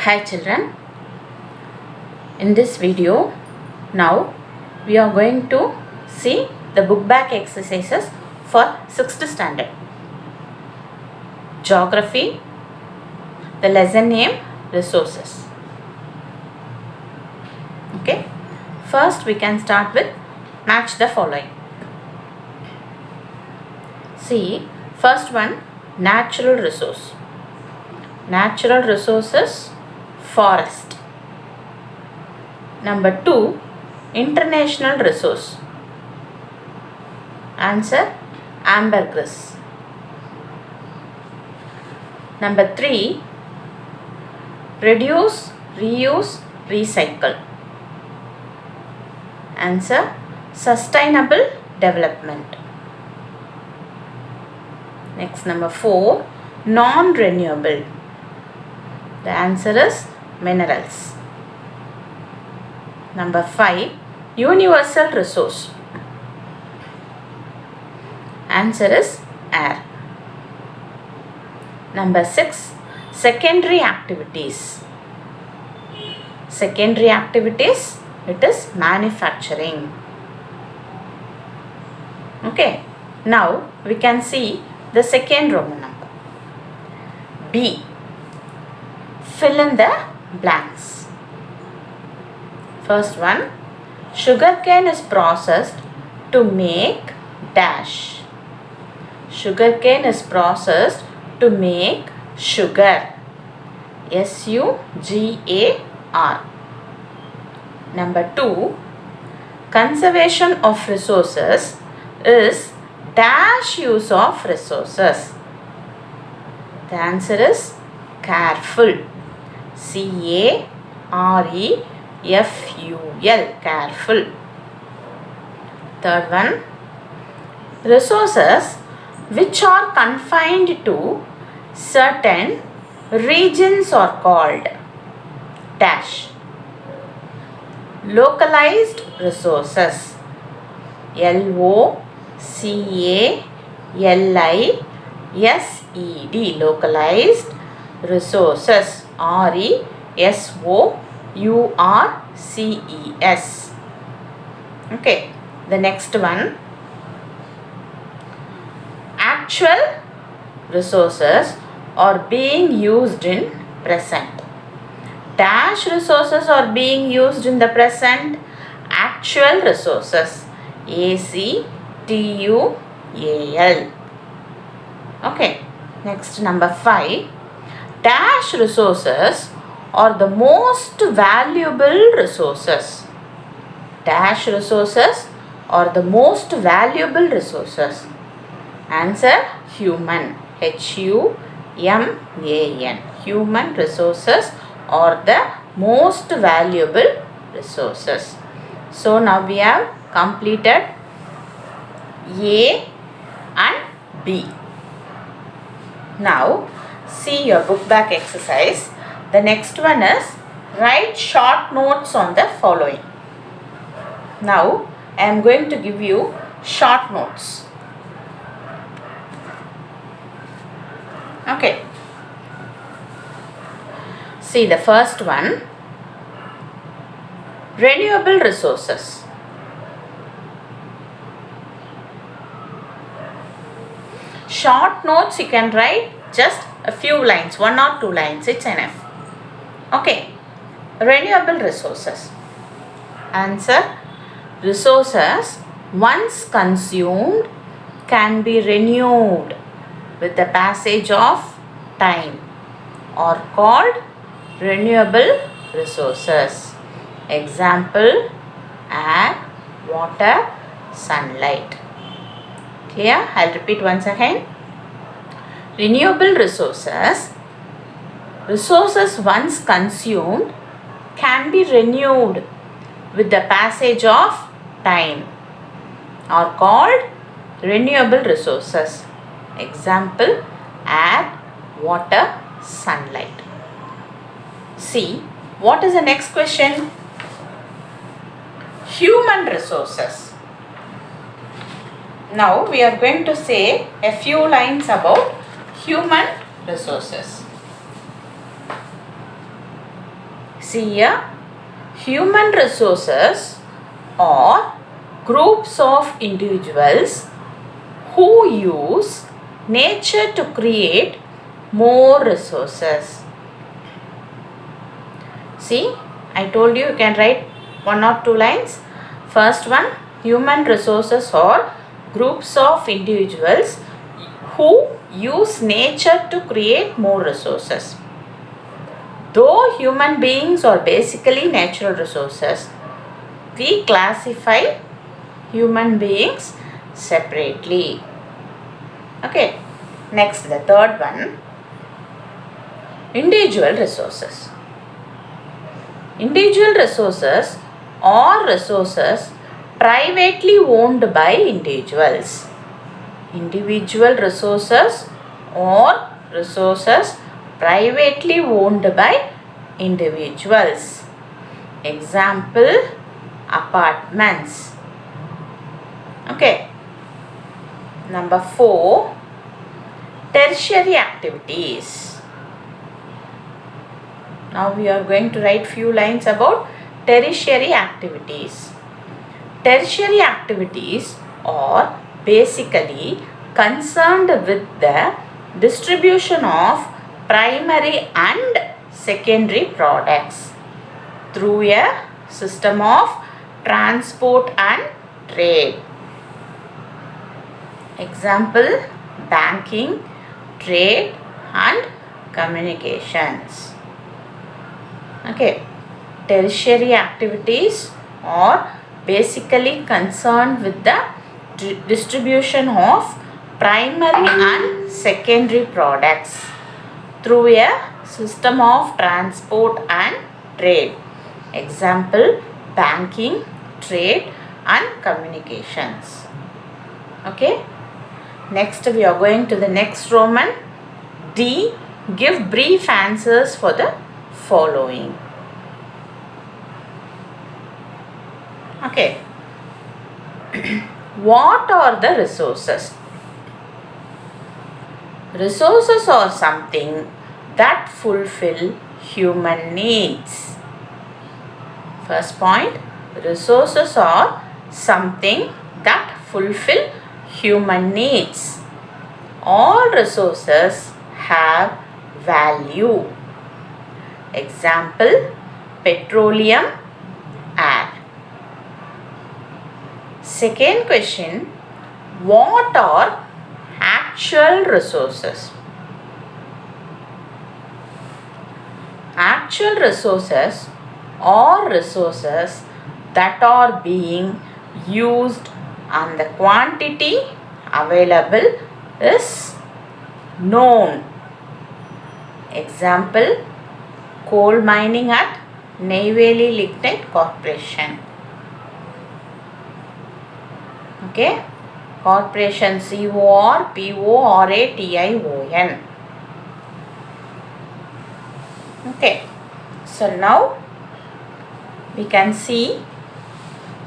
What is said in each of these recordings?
Hi children, in this video now we are going to see the book back exercises for 6th standard. Geography, the lesson name resources. Okay, first we can start with match the following. See, first one, natural resource. Natural resources, forest. Number 2, international resource. Answer, ambergris. Number 3, reduce, reuse, recycle. Answer, sustainable development. Next, number 4, non-renewable. The answer is minerals. Number 5, universal resource. Answer is air. Number 6, secondary activities. Secondary activities, it is manufacturing. Okay, now we can see the second Roman number. B. Fill in the blanks. First one, sugarcane is processed to make dash. Sugarcane is processed to make sugar. S-U-G-A-R. Number 2, conservation of resources is dash use of resources. The answer is careful. C-A-R-E-F-U-L, careful. Third one, resources which are confined to certain regions are called dash. Localized resources. L-O-C-A-L-I-S-E-D, localized resources. R-E-S-O-U-R-C-E-S. Okay, the next one, actual resources are being used in present. Dash resources are being used in the present. Actual resources. A-C-T-U-A-L. Okay, next number 5. Dash resources are the most valuable resources. Dash resources are the most valuable resources. Answer, human. H-U-M-A-N. Human resources are the most valuable resources. So now we have completed A and B. Now see your book back exercise. The next one is write short notes on the following. Now I am going to give you short notes. Okay. See the first one, renewable resources. Short notes you can write just a few lines, 1 or 2 lines, it's enough. Okay, renewable resources. Answer, resources once consumed can be renewed with the passage of time are called renewable resources. Example, air, water, sunlight. Clear? I'll repeat once again. Renewable resources, resources once consumed can be renewed with the passage of time are called renewable resources. Example, air, water, sunlight. See, what is the next question? Human resources. Now we are going to say a few lines about human resources. See here, human resources are groups of individuals who use nature to create more resources. See, I told you can write one or two lines. First one, human resources are groups of individuals who use nature to create more resources. Though human beings are basically natural resources, we classify human beings separately. Okay, next the third one, individual resources. Individual resources are resources privately owned by individuals. Individual resources or resources privately owned by individuals. Example, apartments. Okay. Number 4, tertiary activities. Now we are going to write few lines about tertiary activities. Tertiary activities are basically concerned with the distribution of primary and secondary products through a system of transport and trade. Example, banking, trade and communications. Okay, tertiary activities are basically concerned with the distribution of primary and secondary products through a system of transport and trade. Example, banking, trade and communications. Okay, next we are going to the next Roman. D. Give brief answers for the following. Okay. What are the resources? Resources are something that fulfill human needs. First point, resources are something that fulfill human needs. All resources have value. Example, petroleum, air. Second question, what are actual resources? Actual resources are resources that are being used and the quantity available is known. Example, coal mining at Neyveli Lignite Corporation. Okay, corporation CORPORATION. Okay, so now we can see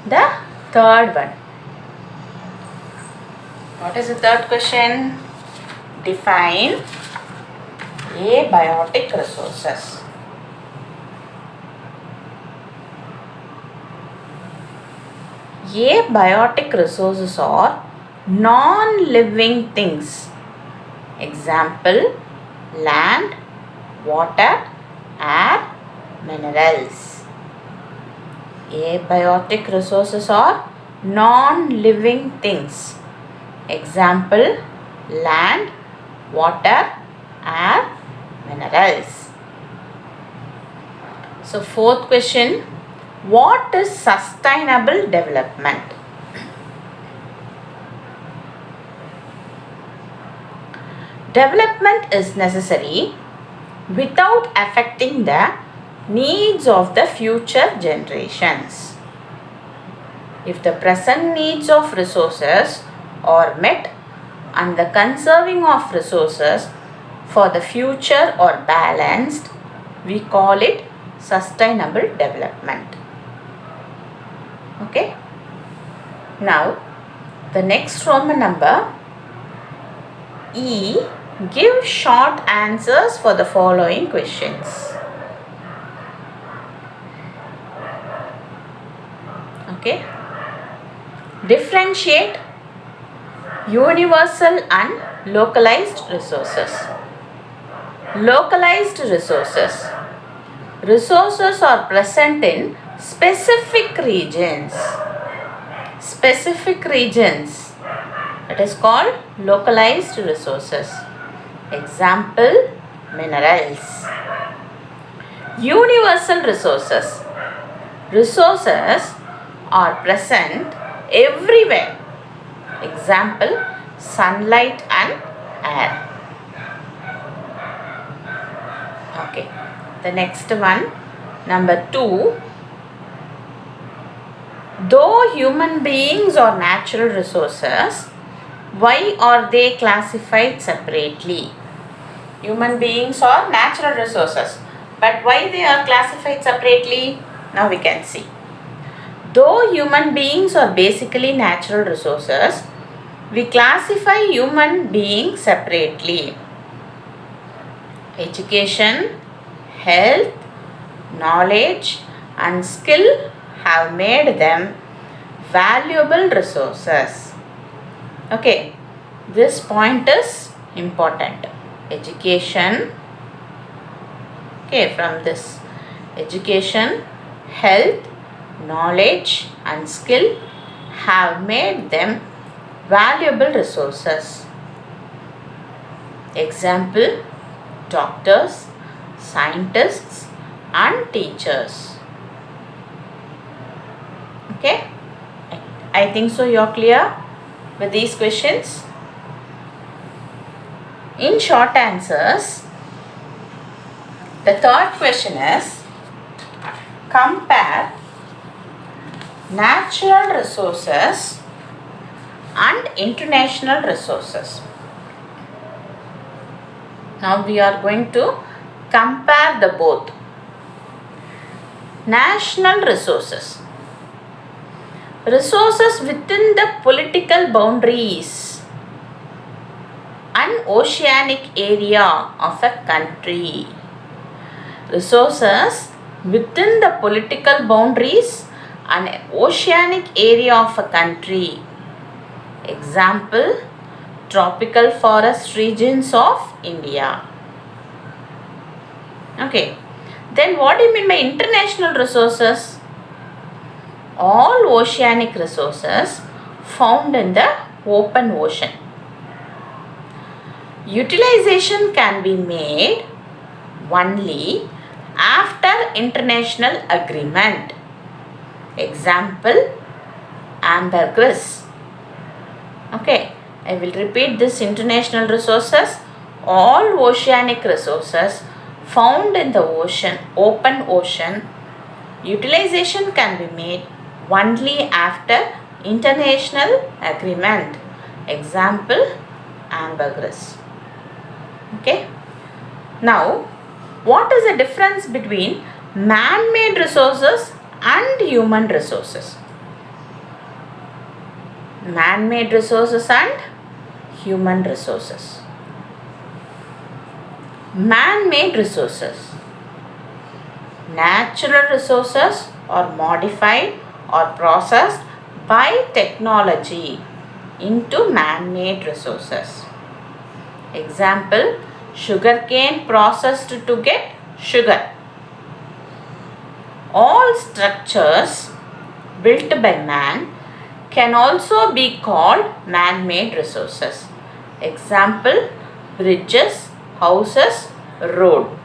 the third one. What is the third question? Define abiotic resources. Abiotic resources are non-living things. Example, land, water, air, minerals. Abiotic resources are non-living things. Example, land, water, air, minerals. So fourth question, what is sustainable development? Development is necessary without affecting the needs of the future generations. If the present needs of resources are met and the conserving of resources for the future are balanced, we call it sustainable development. Okay. Now, the next Roman number, E. Give short answers for the following questions. Okay. Differentiate universal and localized resources. Localized resources. Resources are present in specific regions. Specific regions. It is called localized resources. Example, minerals. Universal resources. Resources are present everywhere. Example, sunlight and air. Okay. The next one, number 2. Though human beings are natural resources, why are they classified separately? Human beings are natural resources, but why they are classified separately? Now we can see. Though human beings are basically natural resources, we classify human beings separately. Education, health, knowledge and skill have made them valuable resources. Okay, this point is important. Education, okay, from this, education, health, knowledge and skill have made them valuable resources. Example, doctors, scientists and teachers. Okay, I think so you are clear with these questions. In short answers, the third question is, compare natural resources and international resources. Now we are going to compare the both. National resources. Resources within the political boundaries and oceanic area of a country. Resources within the political boundaries and oceanic area of a country. Example, tropical forest regions of India. Okay. Then what do you mean by international resources? All oceanic resources found in the open ocean. Utilization can be made only after international agreement. Example, ambergris. Okay, I will repeat this. International resources, all oceanic resources found in the ocean, open ocean, utilization can be made only after international agreement. Example, ambergris. Okay. Now, what is the difference between man-made resources and human resources? Man-made resources and human resources. Man-made resources. Natural resources are modified or processed by technology into man-made resources. Example, sugarcane processed to get sugar. All structures built by man can also be called man-made resources. Example, bridges, houses, road.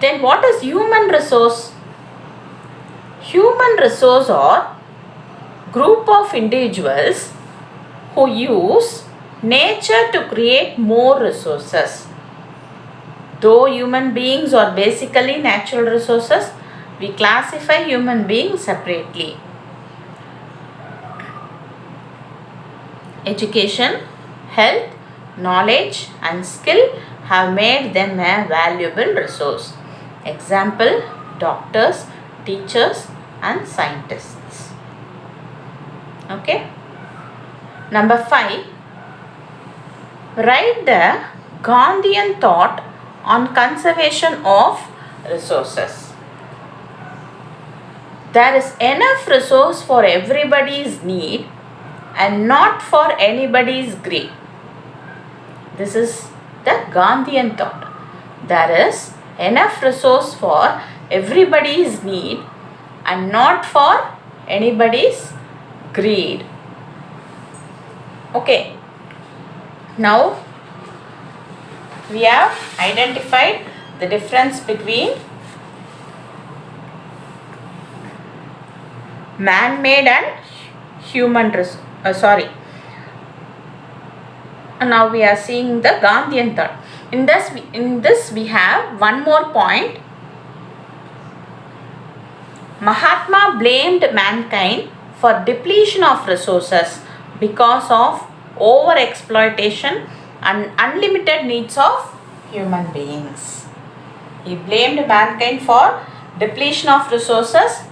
Then what is human resource? Human resource are group of individuals who use nature to create more resources. Though human beings are basically natural resources, we classify human beings separately. Education, health, knowledge and skill have made them a valuable resource. Example, doctors, teachers and scientists. Okay. Number 5. Write the Gandhian thought on conservation of resources. there is enough resource for everybody's need and not for anybody's greed. This is the Gandhian thought. There is enough resource for everybody's need and not for anybody's greed. Okay. Now we have identified the difference between man-made and human resource. Now we are seeing the Gandhian thought. In this we have one more point. Mahatma blamed mankind for depletion of resources because of over exploitation and unlimited needs of human beings. He blamed mankind for depletion of resources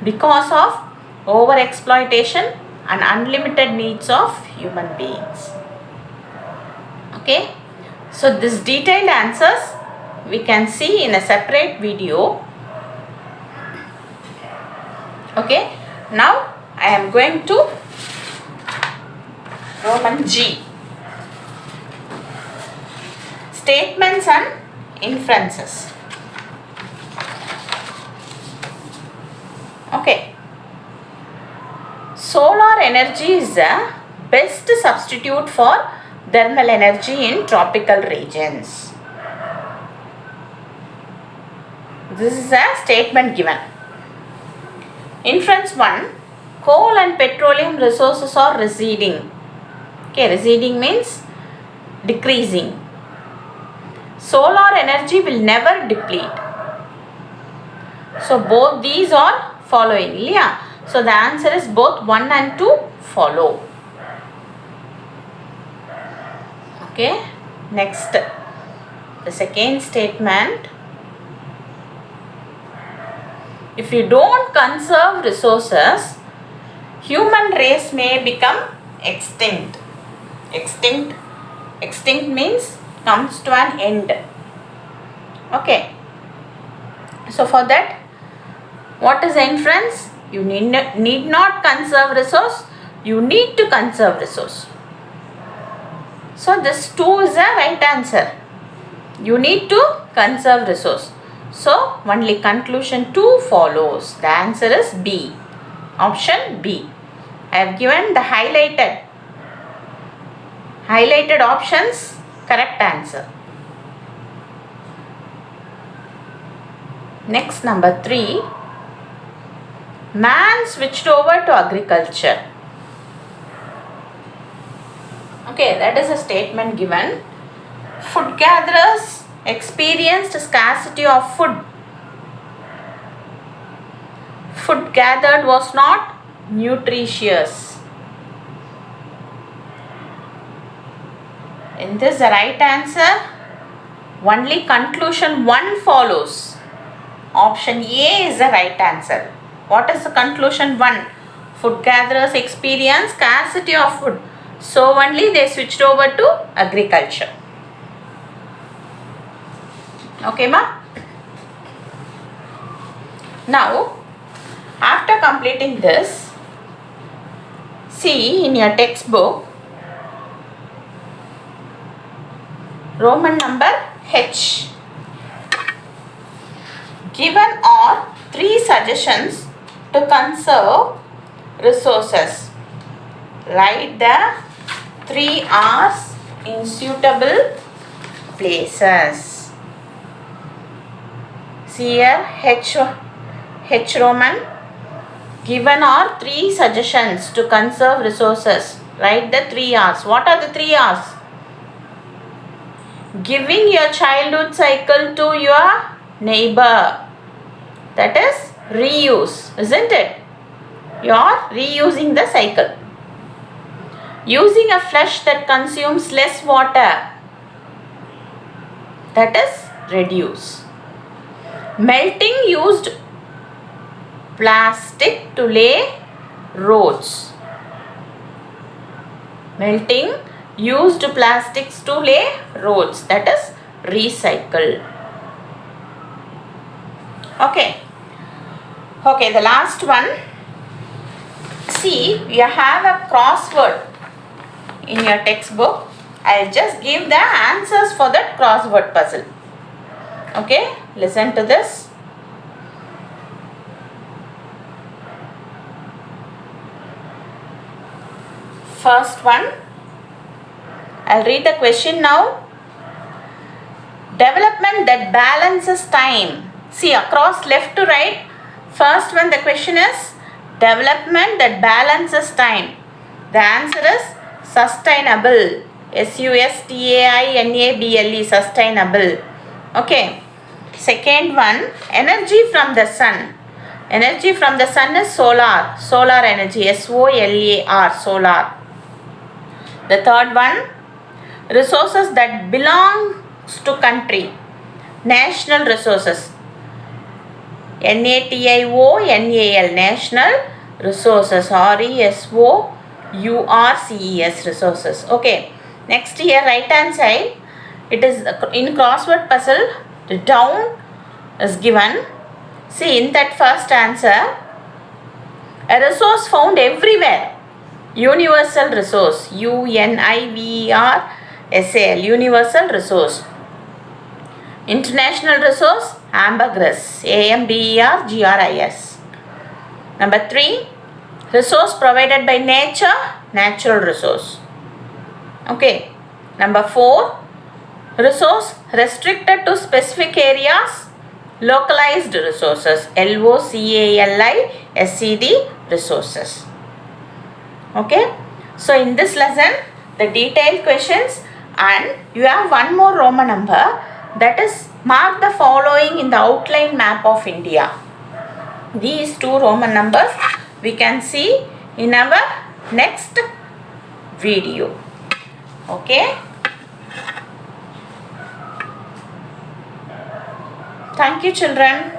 because of over exploitation and unlimited needs of human beings. Okay, so this detailed answers we can see in a separate video. Okay, now I am going to Roman G. Statements and inferences. Okay. Solar energy is the best substitute for thermal energy in tropical regions. This is a statement given. Inference 1. Coal and petroleum resources are receding. Okay, receding means decreasing. Solar energy will never deplete. So both these are following. Yeah. So the answer is both 1 and 2 follow. Okay. Next, the second statement. If you don't conserve resources, human race may become extinct. Extinct means comes to an end. Okay. So for that, what is the inference? You need not conserve resource. You need to conserve resource. So this 2 is the right answer. You need to conserve resource. So only conclusion 2 follows. The answer is B. Option B. I have given the highlighted options. Correct answer. Next, number 3. Man switched over to agriculture. Okay, that is a statement given. Food gatherers experienced scarcity of food. Food gathered was not nutritious. In this, the right answer, only conclusion 1 follows. Option A is the right answer. What is the conclusion 1? Food gatherers experience scarcity of food. So only they switched over to agriculture. Okay, ma? Now, after completing this, see in your textbook, Roman number H. Given are 3 suggestions to conserve resources. Write the 3 R's in suitable places. See here, H Roman. Given are 3 suggestions to conserve resources. Write the 3 R's. What are the 3 R's? Giving your childhood cycle to your neighbor. That is reuse, isn't it? You are reusing the cycle. Using a flush that consumes less water. That is reduce. Melting used plastic to lay roads. Melting used plastics to lay roads. That is recycle. Okay. Okay, the last one. See, you have a crossword in your textbook. I'll just give the answers for that crossword puzzle. Okay, listen to this. First one, I'll read the question now. Development that balances time. See, across left to right, first one the question is development that balances time. The answer is sustainable. Sustainable, sustainable. Okay. Second one, energy from the sun. Energy from the sun is solar. Solar energy. SOLAR, solar. The third one, resources that belong to country. National resources. NATIONAL, national resources. RESOURCES, resources. Okay. Next here, right hand side, it is in crossword puzzle, the down is given. See, in that first answer, a resource found everywhere. Universal resource. UNIVERSAL, universal resource. International resource, ambergris. AMBERGRIS. Number 3, resource provided by nature, natural resource. Okay. Number 4, resource restricted to specific areas, localized resources. LOCALISED, resources. Okay. So in this lesson, the detailed questions, and you have one more Roman number, that is mark the following in the outline map of India. These 2 Roman numbers we can see in our next video. Okay. Thank you, children.